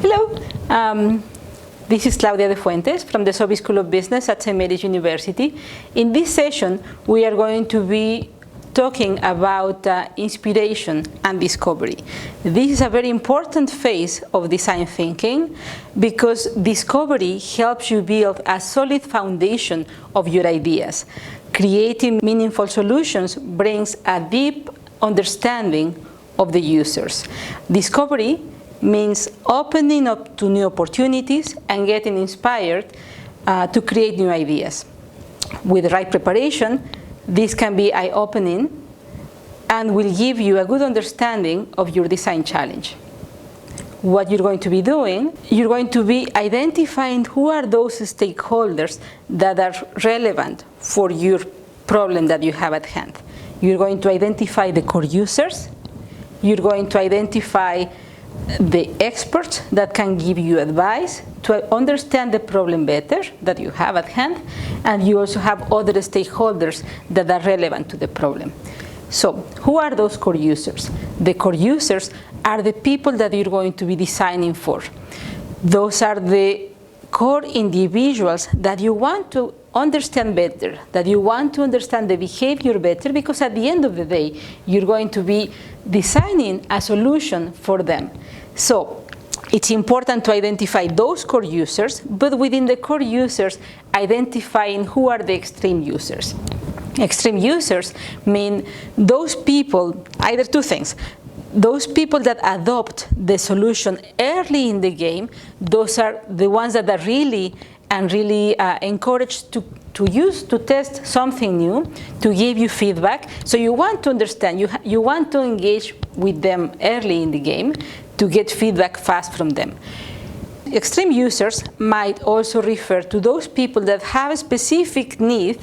Hello, this is Claudia de Fuentes from the Sobey School of Business at St. Mary's University. In this session, we are going to be talking about inspiration and discovery. This is a very important phase of design thinking because discovery helps you build a solid foundation of your ideas. Creating meaningful solutions brings a deep understanding of the users. Discovery means opening up to new opportunities and getting inspired to create new ideas. With the right preparation, this can be eye-opening and will give you a good understanding of your design challenge. What you're going to be doing, you're going to be identifying who are those stakeholders that are relevant for your problem that you have at hand. You're going to identify the core users. You're going to identify the experts that can give you advice to understand the problem better that you have at hand, and you also have other stakeholders that are relevant to the problem. So, who are those core users? The core users are the people that you're going to be designing for. Those are the core individuals that you want to understand better, that you want to understand the behavior better, because at the end of the day, you're going to be designing a solution for them. So it's important to identify those core users, but within the core users, identifying who are the extreme users. Extreme users mean those people, either two things. Those people that adopt the solution early in the game, those are the ones that are really encouraged to test something new, to give you feedback. So you want to understand, you want to engage with them early in the game to get feedback fast from them. Extreme users might also refer to those people that have a specific need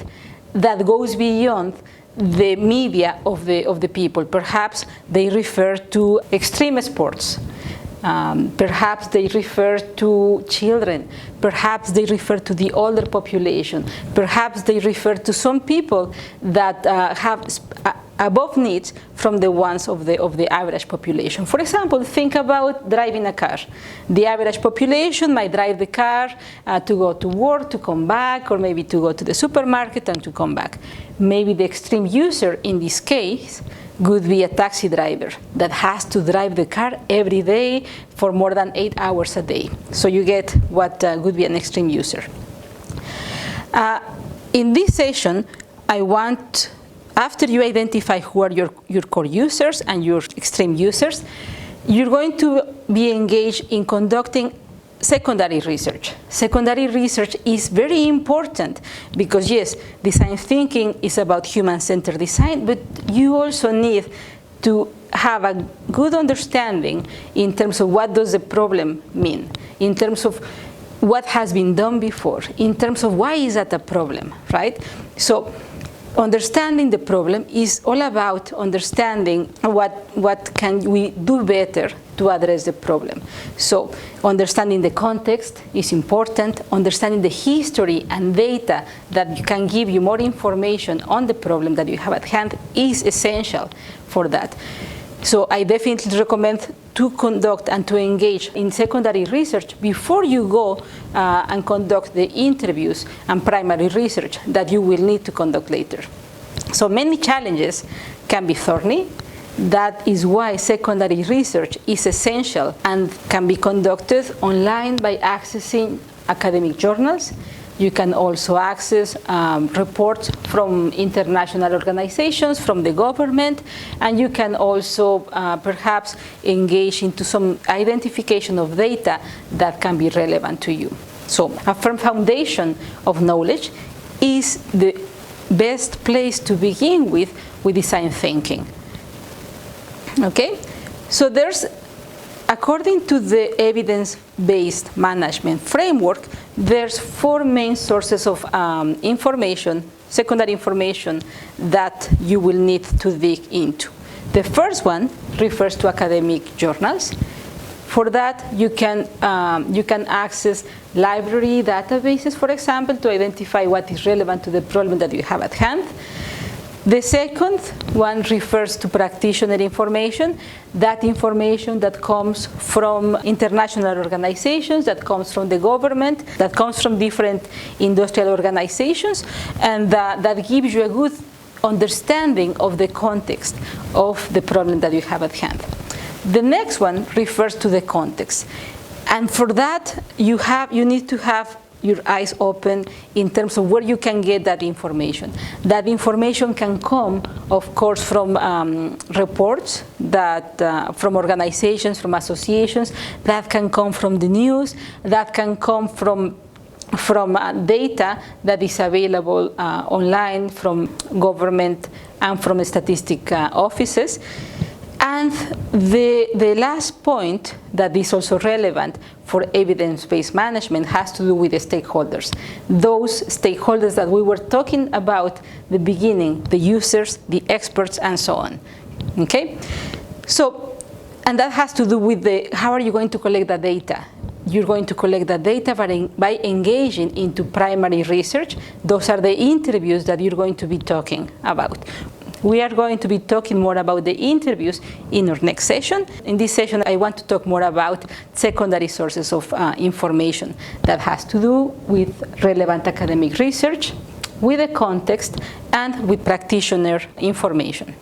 that goes beyond the media of the people. Perhaps they refer to extreme sports. Perhaps they refer to children. Perhaps they refer to the older population. Perhaps they refer to some people that have above needs from the ones of the average population. For example, think about driving a car. The average population might drive the car to go to work, to come back, or maybe to go to the supermarket and to come back. Maybe the extreme user in this case could be a taxi driver that has to drive the car every day for more than 8 hours a day. So you get what could be an extreme user. In this session, I want, after you identify who are your core users and your extreme users, you're going to be engaged in conducting secondary research. Secondary research is very important because, yes, design thinking is about human-centered design, but you also need to have a good understanding in terms of what does the problem mean, in terms of what has been done before, in terms of why is that a problem, right? So understanding the problem is all about understanding what can we do better to address the problem. So understanding the context is important. Understanding the history and data that can give you more information on the problem that you have at hand is essential for that. So I definitely recommend to conduct and to engage in secondary research before you go and conduct the interviews and primary research that you will need to conduct later. So many challenges can be thorny. That is why secondary research is essential and can be conducted online by accessing academic journals. You can also access reports from international organizations, from the government, and you can also perhaps engage into some identification of data that can be relevant to you. So a firm foundation of knowledge is the best place to begin with design thinking. Okay? So there's, according to the evidence-based management framework, there's 4 main sources of information, secondary information, that you will need to dig into. The first one refers to academic journals. For that, you can access library databases, for example, to identify what is relevant to the problem that you have at hand. The second one refers to practitioner information, that information that comes from international organizations, that comes from the government, that comes from different industrial organizations, and that gives you a good understanding of the context of the problem that you have at hand. The next one refers to the context. And for that, you need to have your eyes open in terms of where you can get that information. That information can come, of course, from reports, from organizations, from associations, that can come from the news, that can come from data that is available online from government and from statistic offices. And the last point that is also relevant for evidence-based management has to do with the stakeholders. Those stakeholders that we were talking about at the beginning, the users, the experts, and so on. Okay? So, and that has to do with how are you going to collect the data? You're going to collect the data by engaging into primary research. Those are the interviews that you're going to be talking about. We are going to be talking more about the interviews in our next session. In this session, I want to talk more about secondary sources of information that has to do with relevant academic research, with the context, and with practitioner information.